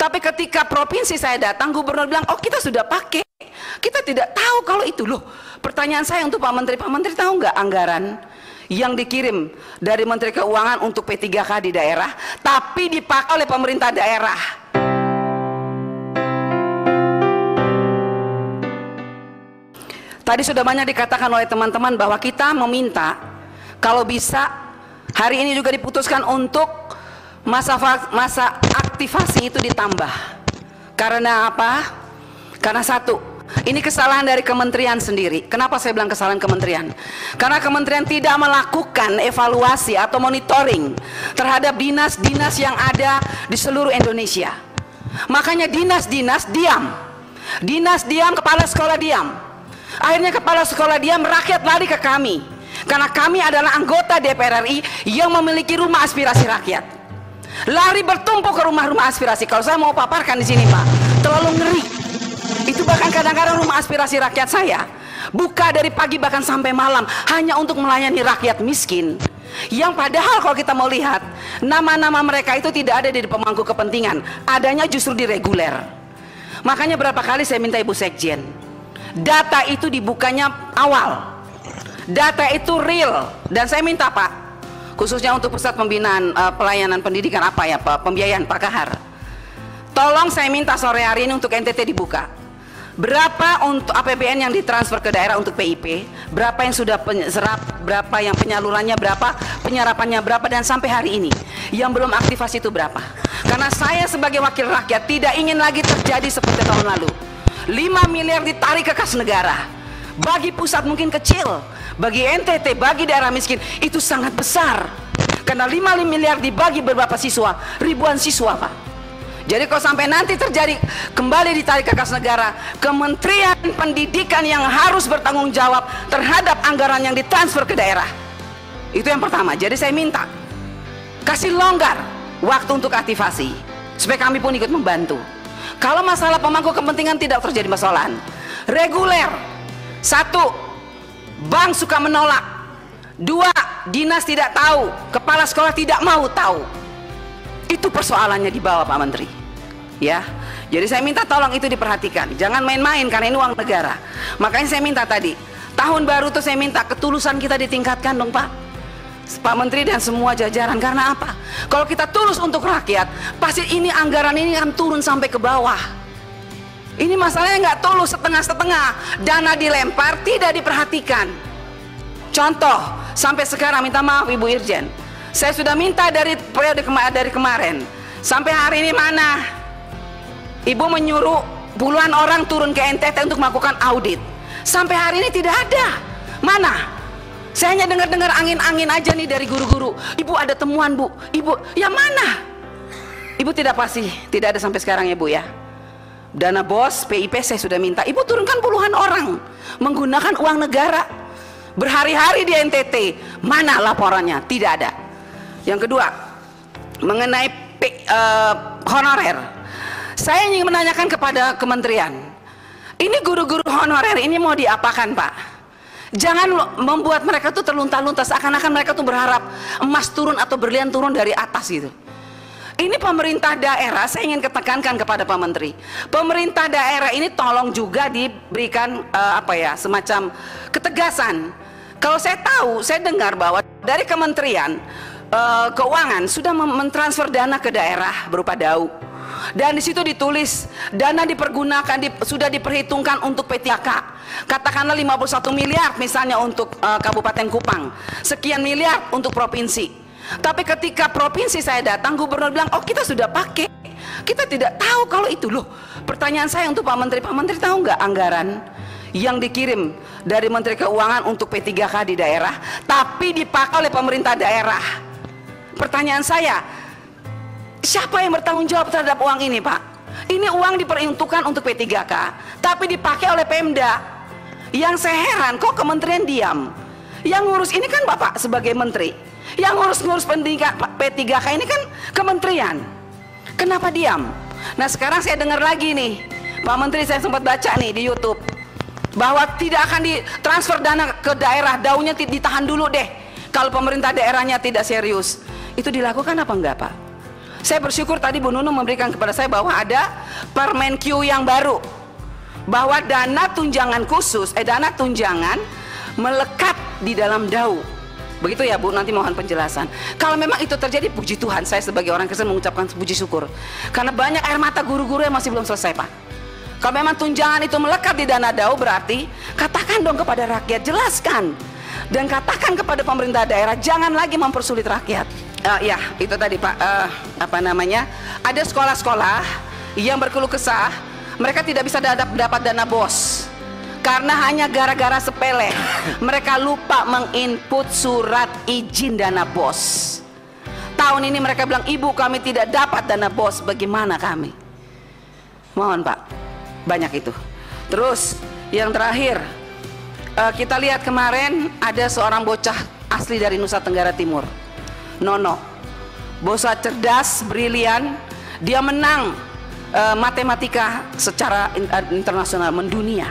Tapi ketika provinsi saya datang, gubernur bilang, oh kita sudah pakai. Kita tidak tahu kalau itu. Loh, pertanyaan saya untuk Pak Menteri tahu nggak anggaran yang dikirim dari Menteri Keuangan untuk P3K di daerah, tapi dipakai oleh pemerintah daerah? Tadi sudah banyak dikatakan oleh teman-teman bahwa kita meminta kalau bisa hari ini juga diputuskan untuk masa aktivasi itu ditambah. Karena apa? Karena satu, ini kesalahan dari kementerian sendiri. Kenapa saya bilang kesalahan kementerian? Karena kementerian tidak melakukan evaluasi atau monitoring terhadap dinas-dinas yang ada di seluruh Indonesia. Makanya dinas-dinas diam. Dinas diam, kepala sekolah diam. Akhirnya kepala sekolah diam, rakyat lari ke kami. Karena kami adalah anggota DPR RI yang memiliki rumah aspirasi rakyat. Lari bertumpuk ke rumah-rumah aspirasi. Kalau saya mau paparkan di sini, Pak, terlalu ngeri. Itu bahkan kadang-kadang rumah aspirasi rakyat saya buka dari pagi bahkan sampai malam hanya untuk melayani rakyat miskin. Yang padahal kalau kita mau lihat, nama-nama mereka itu tidak ada di pemangku kepentingan, adanya justru di reguler. Makanya berapa kali saya minta Ibu Sekjen, data itu dibukanya awal, data itu real. Dan saya minta Pak, khususnya untuk pusat pembinaan pelayanan pendidikan apa ya Pak, pembiayaan Pak Kahar, tolong saya minta sore hari ini untuk NTT dibuka. Berapa untuk APBN yang ditransfer ke daerah untuk PIP, berapa yang sudah serap, berapa yang penyalurannya berapa, penyerapannya berapa, dan sampai hari ini yang belum aktivasi itu berapa. Karena saya sebagai wakil rakyat tidak ingin lagi terjadi seperti tahun lalu. 5 miliar ditarik ke kas negara. Bagi pusat mungkin kecil, bagi NTT, bagi daerah miskin itu sangat besar. Karena 5 miliar dibagi beberapa siswa, ribuan siswa Pak. Jadi kalau sampai nanti terjadi kembali ditarik ke kas negara, Kementerian Pendidikan yang harus bertanggung jawab terhadap anggaran yang ditransfer ke daerah. Itu yang pertama. Jadi saya minta kasih longgar waktu untuk aktivasi supaya kami pun ikut membantu. Kalau masalah pemangku kepentingan tidak terjadi persoalan. Reguler, satu, bank suka menolak. Dua, dinas tidak tahu, kepala sekolah tidak mau tahu. Itu persoalannya di bawah Pak Menteri. Ya, jadi saya minta tolong itu diperhatikan. Jangan main-main karena ini uang negara. Makanya saya minta tadi, tahun baru tuh saya minta ketulusan kita ditingkatkan dong Pak. Pak Menteri dan semua jajaran. Karena apa? Kalau kita tulus untuk rakyat, pasti ini anggaran ini akan turun sampai ke bawah. Ini masalahnya nggak tulus, setengah-setengah. Dana dilempar, tidak diperhatikan. Contoh, sampai sekarang minta maaf Ibu Irjen, saya sudah minta dari periode dari kemarin sampai hari ini mana? Ibu menyuruh puluhan orang turun ke NTT untuk melakukan audit. Sampai hari ini tidak ada. Mana? Saya hanya dengar-dengar angin-angin aja nih dari guru-guru. Ibu ada temuan Bu. Ibu, ya mana? Ibu tidak pasti, tidak ada sampai sekarang ya Bu ya. Dana BOS, PIP saya sudah minta. Ibu turunkan puluhan orang menggunakan uang negara. Berhari-hari di NTT. Mana laporannya? Tidak ada. Yang kedua, mengenai honorer. Saya ingin menanyakan kepada kementerian, ini guru-guru honorer ini mau diapakan Pak? Jangan membuat mereka tuh terlunta-lunta seakan-akan mereka tuh berharap emas turun atau berlian turun dari atas gitu. Ini pemerintah daerah, saya ingin ketekankan kepada Pak Menteri, pemerintah daerah ini tolong juga diberikan semacam ketegasan. Kalau saya tahu, saya dengar bahwa dari Kementerian Keuangan sudah mentransfer dana ke daerah berupa DAU. Dan di situ ditulis dana dipergunakan sudah diperhitungkan untuk P3K. Katakanlah 51 miliar misalnya untuk Kabupaten Kupang, sekian miliar untuk provinsi. Tapi ketika provinsi saya datang, gubernur bilang, oh kita sudah pakai. Kita tidak tahu kalau itu. Loh, pertanyaan saya untuk Pak Menteri tahu nggak anggaran yang dikirim dari Menteri Keuangan untuk P3K di daerah, tapi dipakai oleh pemerintah daerah? Pertanyaan saya, siapa yang bertanggung jawab terhadap uang ini Pak? Ini uang diperuntukkan untuk P3K, tapi dipakai oleh Pemda. Yang saya heran, kok kementerian diam? Yang ngurus ini kan Bapak sebagai menteri. Yang ngurus pendidikan P3K ini kan kementerian. Kenapa diam? Nah sekarang saya dengar lagi nih, Pak Menteri, saya sempat baca nih di YouTube, bahwa tidak akan ditransfer dana ke daerah, daunya ditahan dulu deh kalau pemerintah daerahnya tidak serius. Itu dilakukan apa enggak Pak? Saya bersyukur tadi Bu Nunu memberikan kepada saya bahwa ada Permenkyu yang baru, bahwa dana tunjangan khusus, dana tunjangan melekat di dalam DAU. Begitu ya Bu, nanti mohon penjelasan. Kalau memang itu terjadi, puji Tuhan, saya sebagai orang Kristen mengucapkan puji syukur. Karena banyak air mata guru-guru yang masih belum selesai Pak. Kalau memang tunjangan itu melekat di dana DAU, berarti katakan dong kepada rakyat, jelaskan. Dan katakan kepada pemerintah daerah, jangan lagi mempersulit rakyat. Ya, itu tadi Pak, ada sekolah-sekolah yang berkeluh kesah, mereka tidak bisa dapat dana BOS. Karena hanya gara-gara sepele, mereka lupa menginput surat izin dana BOS. Tahun ini mereka bilang, ibu kami tidak dapat dana BOS, bagaimana kami? Mohon Pak, banyak itu. Terus yang terakhir, kita lihat kemarin ada seorang bocah asli dari Nusa Tenggara Timur, Nono, bocah cerdas, brilian, dia menang matematika secara internasional, mendunia.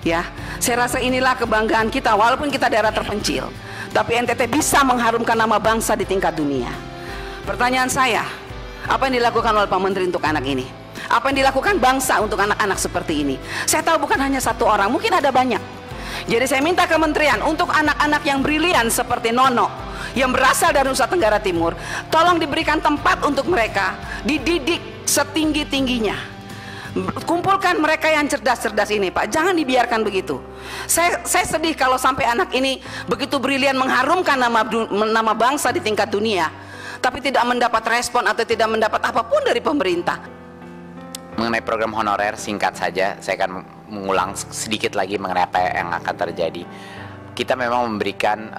Ya, saya rasa inilah kebanggaan kita, walaupun kita daerah terpencil, tapi NTT bisa mengharumkan nama bangsa di tingkat dunia. Pertanyaan saya, apa yang dilakukan oleh Pak Menteri untuk anak ini? Apa yang dilakukan bangsa untuk anak-anak seperti ini? Saya tahu bukan hanya satu orang, mungkin ada banyak. Jadi saya minta kementerian untuk anak-anak yang brilian seperti Nono, yang berasal dari Nusa Tenggara Timur, tolong diberikan tempat untuk mereka, dididik setinggi-tingginya. Kumpulkan mereka yang cerdas-cerdas ini Pak, jangan dibiarkan begitu. Saya sedih kalau sampai anak ini begitu brilian mengharumkan nama bangsa di tingkat dunia, tapi tidak mendapat respon atau tidak mendapat apapun dari pemerintah. Mengenai program honorer, singkat saja, saya akan mengulang sedikit lagi mengenai apa yang akan terjadi. Kita memang memberikan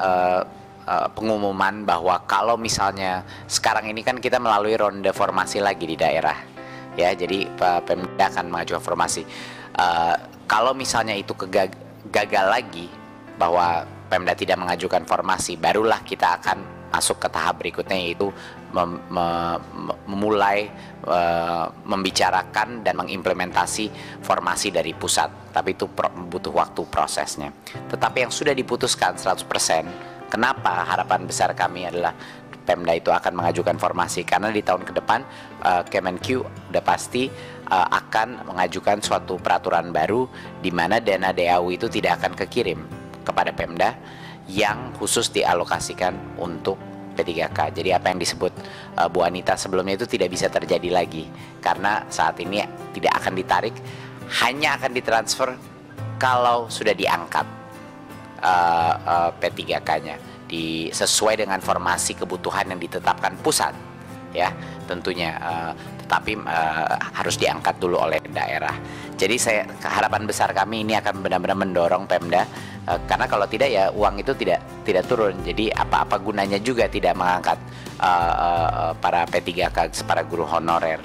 pengumuman bahwa kalau misalnya sekarang ini kan kita melalui ronde formasi lagi di daerah, ya, jadi Pemda akan mengajukan formasi. Kalau misalnya itu gagal lagi, bahwa Pemda tidak mengajukan formasi, barulah kita akan masuk ke tahap berikutnya, yaitu memulai membicarakan dan mengimplementasi formasi dari pusat. Tapi itu butuh waktu prosesnya. Tetapi yang sudah diputuskan 100%, kenapa harapan besar kami adalah Pemda itu akan mengajukan formasi, karena di tahun ke depan Kemenkyu udah pasti akan mengajukan suatu peraturan baru di mana dana DAU itu tidak akan kekirim kepada Pemda, yang khusus dialokasikan untuk P3K. Jadi apa yang disebut Bu Anita sebelumnya itu tidak bisa terjadi lagi, karena saat ini tidak akan ditarik, hanya akan ditransfer kalau sudah diangkat P3K-nya sesuai dengan formasi kebutuhan yang ditetapkan pusat, ya tentunya, tetapi harus diangkat dulu oleh daerah. Jadi harapan besar kami ini akan benar-benar mendorong Pemda, karena kalau tidak ya uang itu tidak turun. Jadi apa gunanya juga tidak mengangkat para P3K, para guru honorer.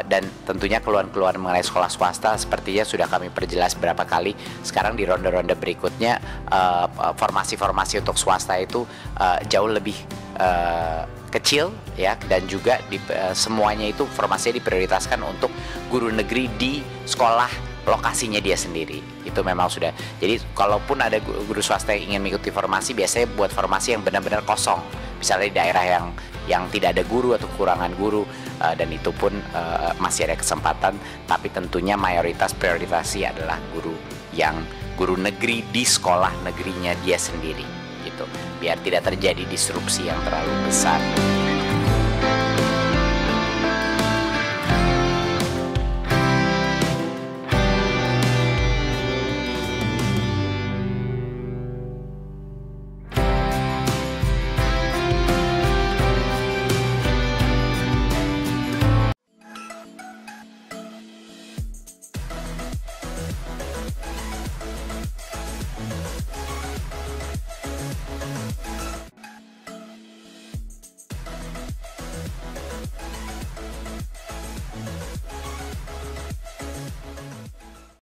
Dan tentunya keluhan-keluhan mengenai sekolah swasta sepertinya sudah kami perjelas berapa kali. Sekarang di ronde-ronde berikutnya formasi-formasi untuk swasta itu jauh lebih kecil, ya, dan juga semuanya itu formasinya diprioritaskan untuk guru negeri di sekolah lokasinya dia sendiri. Itu memang sudah. Jadi kalaupun ada guru swasta yang ingin mengikuti formasi, biasanya buat formasi yang benar-benar kosong, misalnya di daerah yang tidak ada guru atau kekurangan guru, dan itu pun masih ada kesempatan. Tapi tentunya mayoritas prioritasnya adalah guru negeri di sekolah negerinya dia sendiri, gitu, biar tidak terjadi disrupsi yang terlalu besar.